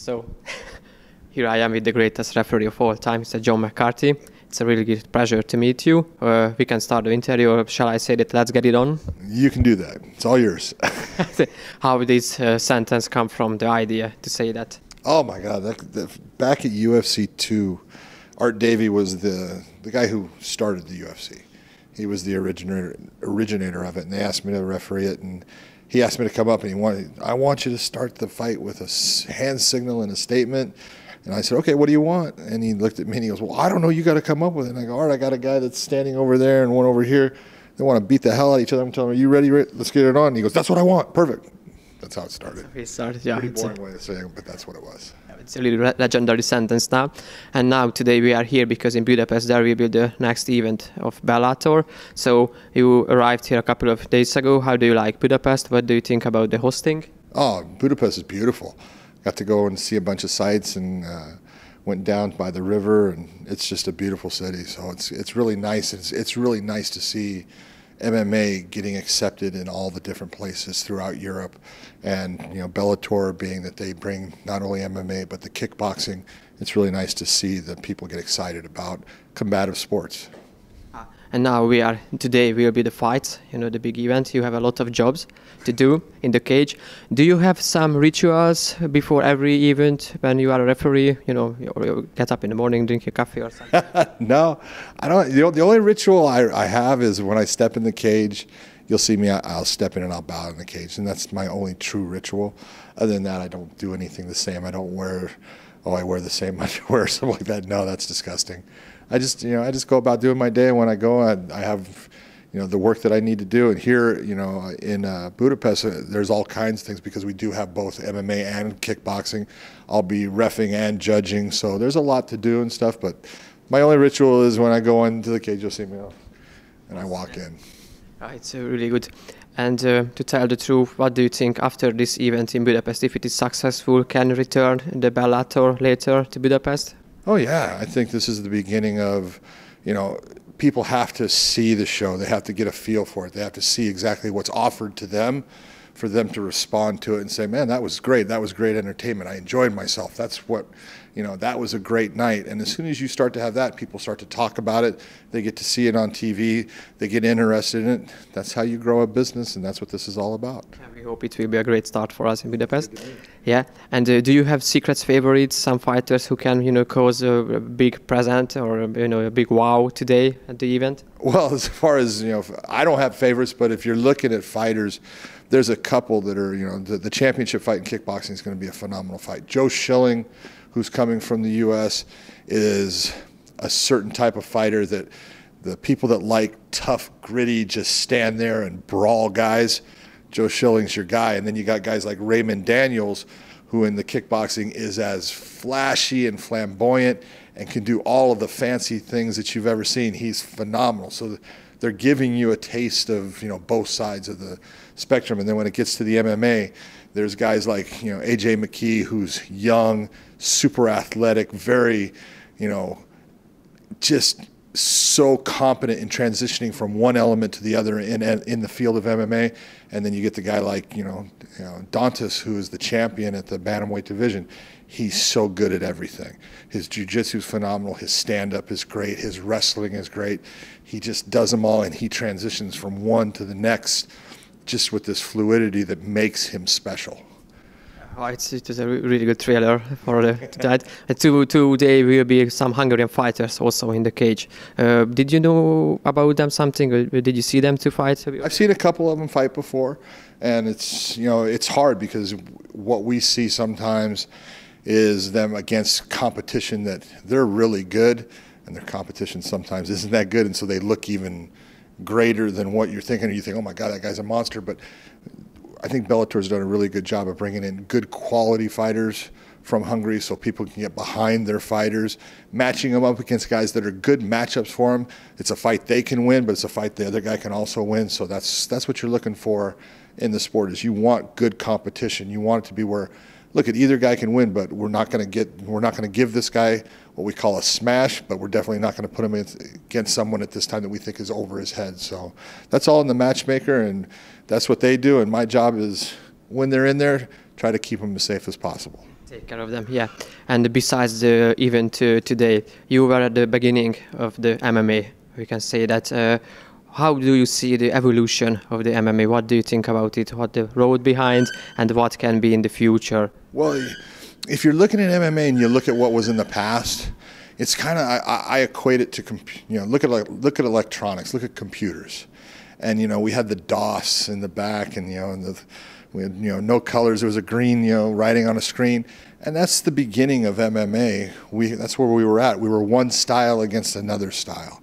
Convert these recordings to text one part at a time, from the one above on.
So here I am with the greatest referee of all time, Mr. John McCarthy. It's a really good pleasure to meet you. We can start the interview, or shall I say that let's get it on? You can do that. It's all yours. How did this sentence come from, the idea to say that? Oh my God! Back at UFC 2, Art Davie was the guy who started the UFC. He was the originator of it, and they asked me to referee it, and he asked me to come up, and I want you to start the fight with a hand signal and a statement. And I said, okay, what do you want? And he looked at me and he goes, well, I don't know, you got to come up with it. And I go, all right, I got a guy that's standing over there and one over here. They want to beat the hell out of each other. I'm telling him, are you ready? Let's get it on. And he goes, that's what I want. Perfect. That's how it started. It started, yeah. Pretty boring way to say it, but that's what it was. It's a really legendary sentence now. And now today we are here because in Budapest there will be the next event of Bellator. So you arrived here a couple of days ago. How do you like Budapest? What do you think about the hosting? Oh, Budapest is beautiful. Got to go and see a bunch of sites and went down by the river, and it's just a beautiful city. So it's really nice. It's really nice to see MMA getting accepted in all the different places throughout Europe, and Bellator being that they bring not only MMA but the kickboxing. It's really nice to see that people get excited about combative sports. And now today will be the fights, the big event. You have a lot of jobs to do in the cage. Do you have some rituals before every event when you are a referee? You get up in the morning, drink your coffee or something? No, I don't. The only ritual I have is when I step in the cage, you'll see me, I'll step in and I'll bow in the cage. And that's my only true ritual. Other than that, I don't do anything the same. I don't wear, I wear the same underwear or something like that. No, that's disgusting. I just go about doing my day. And when I go, I have, the work that I need to do. And here, in Budapest, there's all kinds of things because we do have both MMA and kickboxing. I'll be reffing and judging, so there's a lot to do and stuff. But my only ritual is when I go into the cage, you'll see me, and I walk in. It's really good. And to tell the truth, what do you think after this event in Budapest? If it is successful, can return the Bellator later to Budapest? Oh yeah, I think this is the beginning of, people have to see the show. They have to get a feel for it. They have to see exactly what's offered to them for them to respond to it and say, man, that was great. That was great entertainment. I enjoyed myself. That's what, that was a great night. And as soon as you start to have that, people start to talk about it. They get to see it on TV. They get interested in it. That's how you grow a business, and that's what this is all about. Yeah, we hope it will be a great start for us in Budapest. Yeah. And do you have secret favorites, some fighters who can, cause a big present or, a big wow today at the event? Well, as far as, I don't have favorites, but if you're looking at fighters, there's a couple that are, the championship fight in kickboxing is going to be a phenomenal fight. Joe Schilling, who's coming from the U.S., is a certain type of fighter that the people that like tough, gritty, just stand there and brawl guys, Joe Schilling's your guy. And then you got guys like Raymond Daniels, who in the kickboxing is as flashy and flamboyant and can do all of the fancy things that you've ever seen. He's phenomenal. So they're giving you a taste of, both sides of the spectrum. And then when it gets to the MMA, there's guys like, AJ McKee, who's young, super athletic, very, just so competent in transitioning from one element to the other in the field of MMA. And then you get the guy like, Dantas, who is the champion at the bantamweight division. He's so good at everything. His jiu-jitsu is phenomenal. His stand-up is great. His wrestling is great. He just does them all, and he transitions from one to the next just with this fluidity that makes him special. Oh, it is a really good trailer for that. Today will be some Hungarian fighters also in the cage. Did you know about them something? Or did you see them to fight? I've seen a couple of them fight before, and it's hard because what we see sometimes is them against competition that they're really good, and their competition sometimes isn't that good, and so they look even greater than what you're thinking. You think, oh my God, that guy's a monster. But I think Bellator's done a really good job of bringing in good quality fighters from Hungary so people can get behind their fighters, matching them up against guys that are good matchups for them. It's a fight they can win, but it's a fight the other guy can also win. So that's what you're looking for in the sport, is you want good competition. You want it to be where, look, either guy can win, but we're not going to give this guy what we call a smash, but we're definitely not going to put him against someone at this time that we think is over his head. So that's all in the matchmaker, and that's what they do. And my job is, when they're in there, try to keep them as safe as possible. Take care of them, yeah. And besides the event today, you were at the beginning of the MMA. We can say that. How do you see the evolution of the MMA? What do you think about it? What the road behind, and what can be in the future? Well, if you're looking at MMA and you look at what was in the past, it's kind of I equate it to look at electronics, look at computers, and we had the DOS in the back, and we had no colors. There was a green writing on a screen, and that's the beginning of MMA. That's where we were at. We were one style against another style.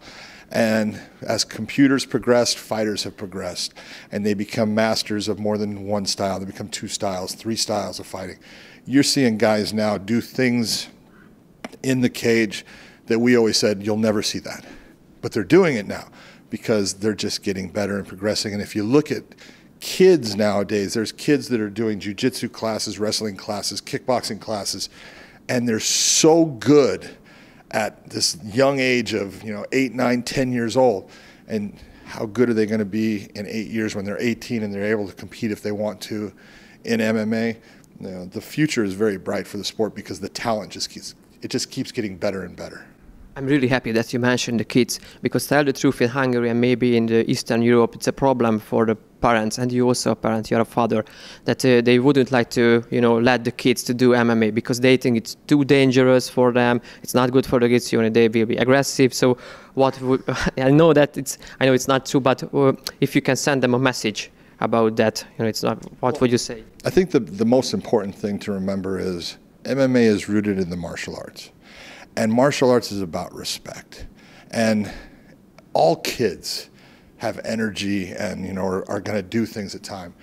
And as computers progressed, fighters have progressed, and they become masters of more than one style. They become 2 styles, 3 styles of fighting. You're seeing guys now do things in the cage that we always said, you'll never see that. But they're doing it now because they're just getting better and progressing. And if you look at kids nowadays, there's kids that are doing jiu-jitsu classes, wrestling classes, kickboxing classes, and they're so good at this young age of 8, 9, 10 years old. And how good are they going to be in 8 years when they're 18 and they're able to compete if they want to in MMA? The future is very bright for the sport because the talent just keeps getting better and better. I'm really happy that you mentioned the kids, because tell the truth, in Hungary and maybe in the Eastern Europe, it's a problem for the parents, and you also a parent, you're a father, that they wouldn't like to, let the kids to do MMA because they think it's too dangerous for them. It's not good for the kids. They will be aggressive. So, I know it's not true, but if you can send them a message about that, it's not. What would you say? I think the most important thing to remember is MMA is rooted in the martial arts. And martial arts is about respect. And all kids have energy and, are going to do things at time.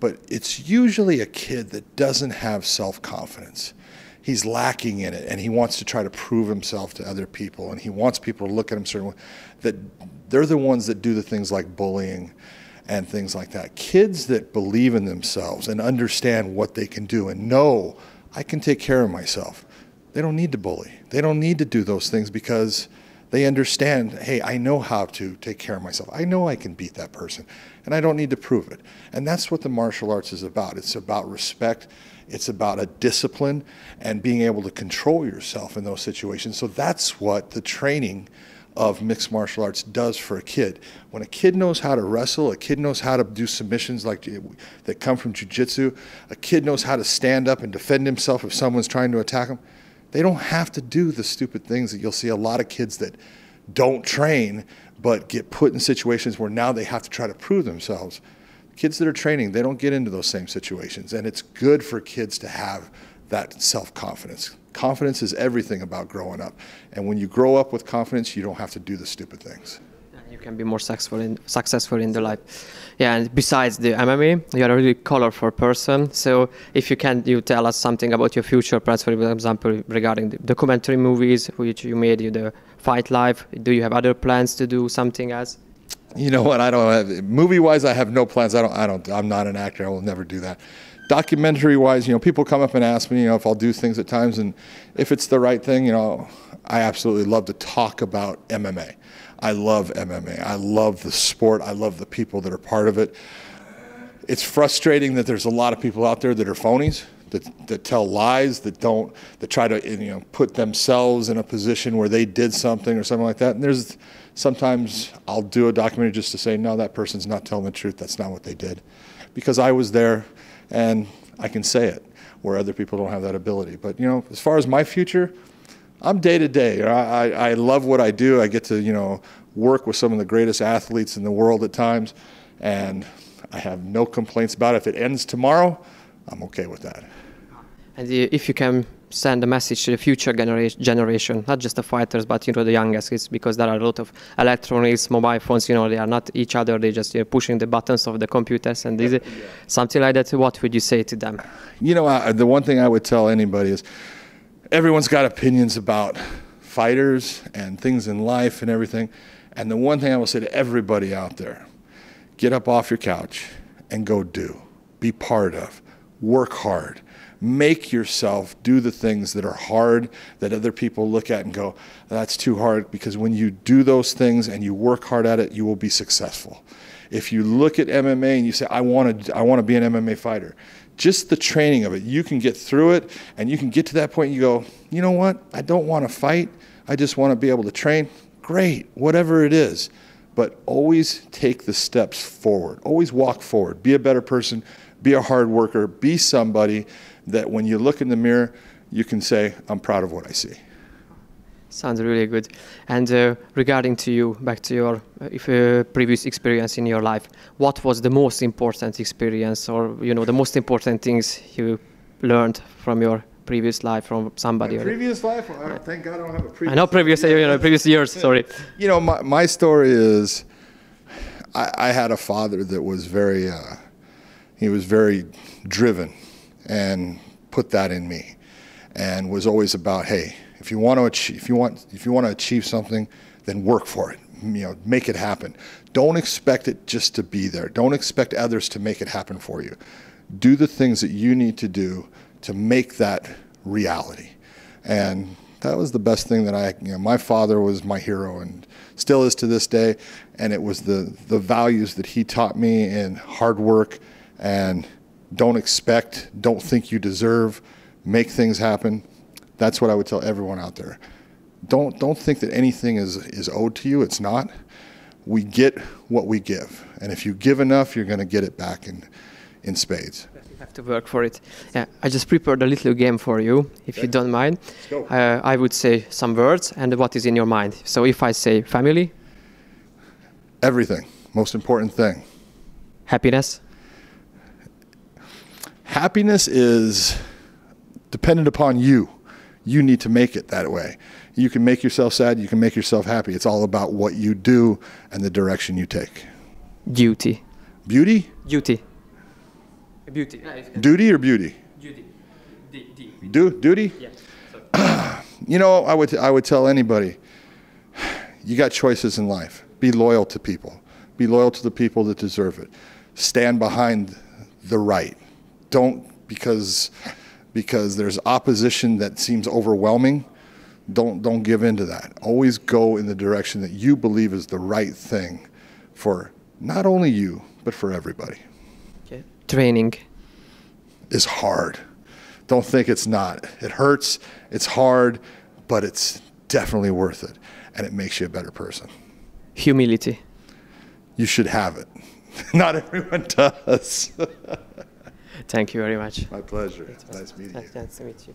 But it's usually a kid that doesn't have self-confidence. He's lacking in it, and he wants to try to prove himself to other people, and he wants people to look at him certain way. That they're the ones that do the things like bullying and things like that. Kids that believe in themselves and understand what they can do and know, I can take care of myself. They don't need to bully. They don't need to do those things because they understand, hey, I know how to take care of myself. I know I can beat that person, and I don't need to prove it. And that's what the martial arts is about. It's about respect. It's about a discipline and being able to control yourself in those situations. So that's what the training of mixed martial arts does for a kid. When a kid knows how to wrestle, a kid knows how to do submissions that come from jiu-jitsu, a kid knows how to stand up and defend himself if someone's trying to attack him, they don't have to do the stupid things that you'll see a lot of kids that don't train but get put in situations where now they have to try to prove themselves. Kids that are training, they don't get into those same situations, and it's good for kids to have that self-confidence. Confidence is everything about growing up, and when you grow up with confidence, you don't have to do the stupid things. You can be more successful in the life. Yeah, and besides the MMA, you're a really colorful person. So if you tell us something about your future plans, for example, regarding the documentary movies which you made, the Fight Life. Do you have other plans to do something else? You know what? I don't have movie-wise. I have no plans. I'm not an actor. I will never do that. Documentary-wise, people come up and ask me, if I'll do things at times, and if it's the right thing, I absolutely love to talk about MMA. I love MMA. I love the sport. I love the people that are part of it. It's frustrating that there's a lot of people out there that are phonies, that tell lies, that try to put themselves in a position where they did something or something like that. And sometimes I'll do a documentary just to say, no, that person's not telling the truth. That's not what they did, because I was there and I can say it where other people don't have that ability. But as far as my future, I'm day to day. I love what I do. I get to work with some of the greatest athletes in the world at times, and I have no complaints about it. If it ends tomorrow, I'm okay with that. And if you can send a message to the future generation, not just the fighters, but the youngest kids, because there are a lot of electronics, mobile phones. They are not each other. They just pushing the buttons of the computers and something like that. What would you say to them? The one thing I would tell anybody is, everyone's got opinions about fighters and things in life and everything. And the one thing I will say to everybody out there, get up off your couch and go do. Be part of. Work hard. Make yourself do the things that are hard, that other people look at and go, that's too hard. Because when you do those things and you work hard at it, you will be successful. If you look at MMA and you say, I want to be an MMA fighter, just the training of it, you can get through it, and you can get to that point and you go, you know what, I don't want to fight, I just want to be able to train. Great, whatever it is. But always take the steps forward. Always walk forward. Be a better person. Be a hard worker. Be somebody that when you look in the mirror, you can say, I'm proud of what I see. Sounds really good. And regarding to you, back to your previous experience in your life, what was the most important experience, or the most important things you learned from your previous life, from somebody? My previous life? Well, thank God I don't have a previous. I know previous years. Sorry. My story is, I had a father that was very, he was very driven, and put that in me, and was always about, hey, if you want to achieve something, then work for it. Make it happen. Don't expect it just to be there. Don't expect others to make it happen for you. Do the things that you need to do to make that reality. And that was the best thing that my father was my hero and still is to this day. And it was the values that he taught me in hard work and don't expect, don't think you deserve, make things happen. That's what I would tell everyone out there. Don't think that anything is owed to you. It's not. We get what we give. And if you give enough, you're going to get it back in spades. You have to work for it. Yeah, I just prepared a little game for you, if you don't mind. Let's go. I would say some words and what is in your mind. So if I say family. Everything. Most important thing. Happiness. Happiness is dependent upon you. You need to make it that way. You can make yourself sad, you can make yourself happy. It's all about what you do and the direction you take. Duty. Beauty? Duty. Beauty. Duty or beauty? Duty. Duty? Yeah. I would tell anybody, you got choices in life. Be loyal to people. Be loyal to the people that deserve it. Stand behind the right. Don't, because there's opposition that seems overwhelming, don't give in to that. Always go in the direction that you believe is the right thing for not only you, but for everybody. Okay. Training is hard. Don't think it's not. It hurts, it's hard, but it's definitely worth it, and it makes you a better person. Humility. You should have it. Not everyone does. Thank you very much. My pleasure. Nice meeting you. Nice to meet you.